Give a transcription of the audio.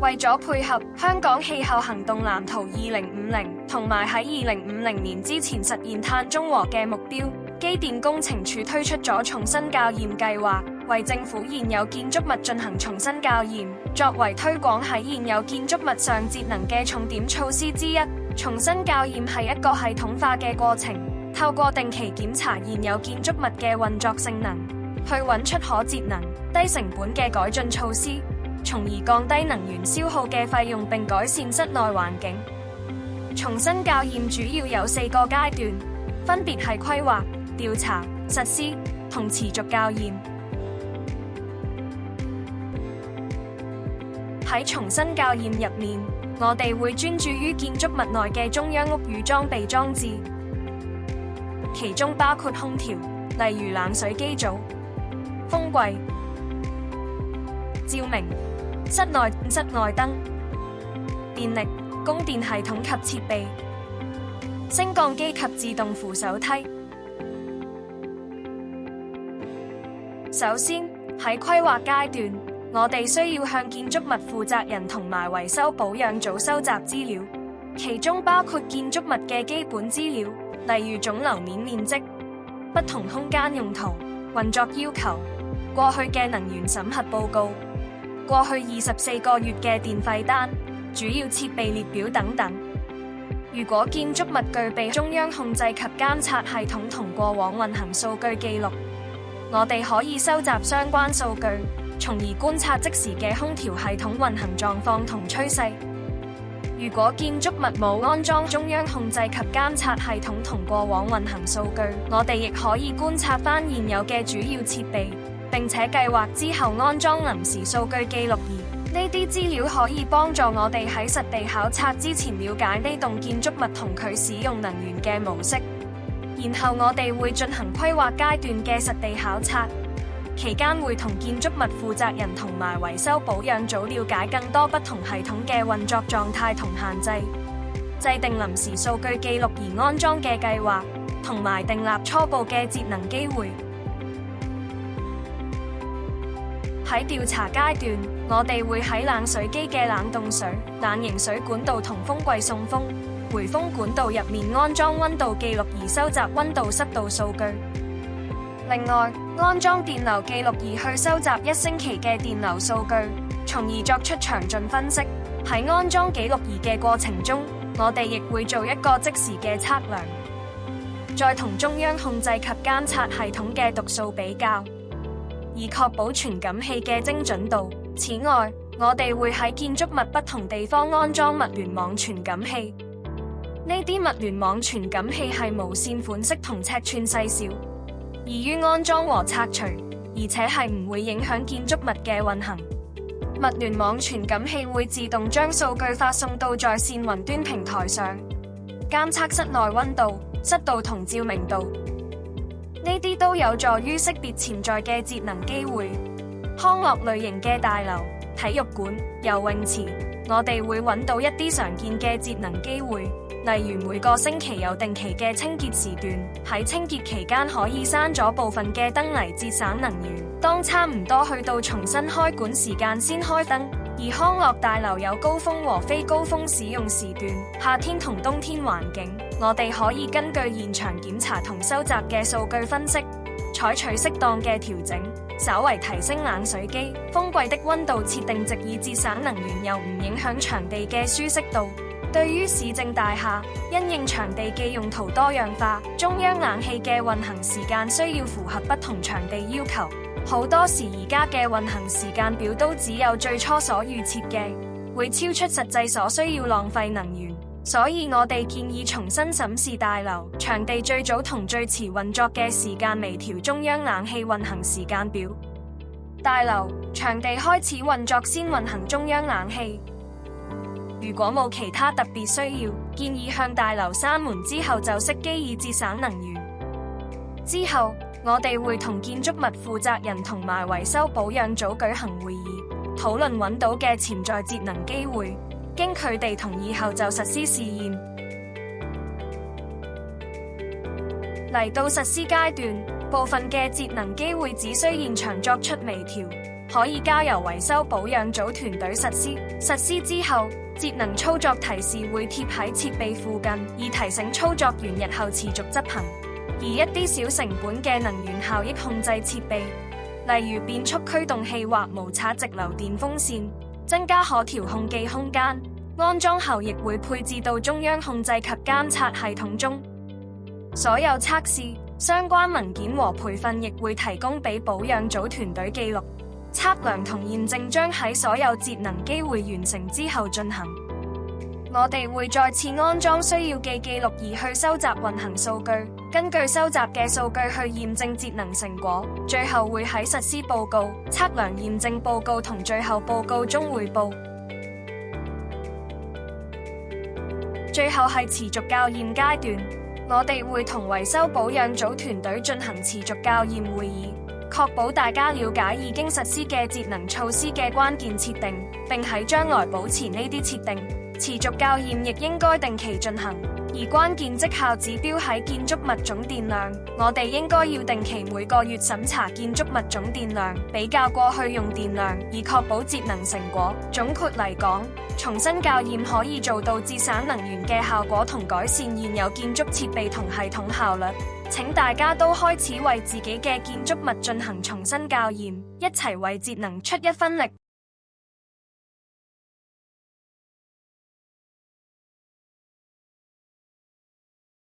為咗配合香港氣候行動藍圖2050同埋喺2050年之前實現碳中和嘅目標，機電工程署推出咗重新校驗計劃，為政府現有建築物進行重新校驗，作為推廣喺現有建築物上節能嘅重點措施之一。重新校驗係一個系統化嘅過程，透過定期檢查現有建築物嘅運作性能，去揾出可節能、低成本嘅改進措施，從而降低能源消耗嘅費用並改善室內環境。重新校驗主要有4個階段，分別係規劃、調查、實施同持續校驗。喺重新校驗入面，我哋會專注於建築物內嘅中央屋宇裝備裝置，其中包括空調，例如冷水機組、風櫃、照明、室外燈、電力、供電系統及設備、升降機及自動扶手梯。首先，喺規劃階段，我哋需要向建築物負責人同埋維修保養組收集資料，其中包括建築物嘅基本資料，例如總樓面面積、不同空間用途、運作要求、過去嘅能源審核報告、過去24個月嘅電費單、主要設備列表等等。如果建築物具備中央控制及監察系統同過往運行數據記錄，我哋可以收集相關數據，從而觀察即時嘅空調系統運行狀況同趨勢。如果建築物冇安裝中央控制及監察系統同過往運行數據，我哋亦可以觀察返現有嘅主要設備，並且計劃之後安裝臨時數據記錄儀。呢啲資料可以幫助我哋喺實地考察之前了解呢棟建築物同佢使用能源嘅模式。然後我哋會進行規劃階段嘅實地考察，期間會同建築物負責人同埋維修保養組了解更多不同系統嘅運作狀態同限制，制定臨時數據記錄儀安裝嘅計劃，同埋訂立初步嘅節能機會。喺調查階段，我哋會喺冷水機嘅冷凍水、冷凝水管道同風櫃送風、回風管道入面安裝溫度記錄儀，收集溫度濕度數據。另外，安裝電流記錄儀去收集1星期嘅電流數據，從而作出詳盡分析。喺安裝記錄儀嘅過程中，我哋亦會做一個即時嘅測量，再同中央控制及監察系統嘅讀數比較，以確保傳感器嘅精準度。此外，我哋會喺建築物不同地方安裝物聯網傳感器。呢啲物聯網傳感器係無線款式同尺寸細小，易於安裝和拆除，而且係唔會影響建築物嘅運行。物聯網傳感器會自動將數據發送到在線雲端平台上，監測室內溫度、濕度同照明度。呢啲都有助於識別潛在嘅節能機會。康樂類型嘅大樓、體育館、游泳池，我哋會揾到一啲常見嘅節能機會，例如每個星期有定期嘅清潔時段，喺清潔期間可以閂咗部分嘅燈嚟節省能源，當差唔多去到重新開館時間先開燈。而康樂大樓有高峰和非高峰使用時段，夏天同冬天環境，我哋可以根據現場檢查同收集嘅數據分析，採取適當嘅調整，稍為提升冷水機、風櫃的溫度設定值，以節省能源又唔影響場地嘅舒適度。對於市政大廈，因應場地嘅用途多樣化，中央冷氣嘅運行時間需要符合不同場地要求。好多時而家嘅運行時間表都只有最初所預設嘅，會超出實際所需要浪費能源。所以我哋建議重新審視大樓場地最早同最遲運作嘅時間，微調中央冷氣運行時間表。大樓場地開始運作先運行中央冷氣。如果冇其他特別需要，建議向大樓閂門之後就熄機，以節省能源。之後，我哋會同建築物負責人同埋維修保養組舉行會議，討論揾到嘅潛在節能機會，經佢哋同意後就實施試驗。嚟到實施階段，部分嘅節能機會只需現場作出微調，可以交由維修保養組團隊實施。實施之後，節能操作提示會貼喺設備附近，以提醒操作員日後持續執行。而一啲小成本嘅能源效益控制設備，例如變速驅動器或無刷直流電風扇，增加可調控記空間，安裝後亦會配置到中央控制及監察系統中。所有測試、相關文件和培訓亦會提供俾保養組團隊記錄。測量同驗證將喺所有節能機會完成之後進行。我哋會再次安裝需要記錄儀去收集運行數據，根據收集嘅數據去驗證節能成果，最後會喺實施報告、測量驗證報告同最後報告中匯報。最後係持續校驗階段，我哋會同維修保養組團隊進行持續校驗會議，確保大家了解已經實施嘅節能措施嘅關鍵設定，並喺將來保持呢啲設定。持續校驗亦應該定期進行，而關鍵績效指標喺建築物總電量，我哋應該要定期每個月審查建築物總電量，比較過去用電量，以確保節能成果。總括嚟講，重新校驗可以做到節省能源嘅效果同改善現有建築設備同系統效率。請大家都開始為自己嘅建築物進行重新校驗，一齊為節能出一分力。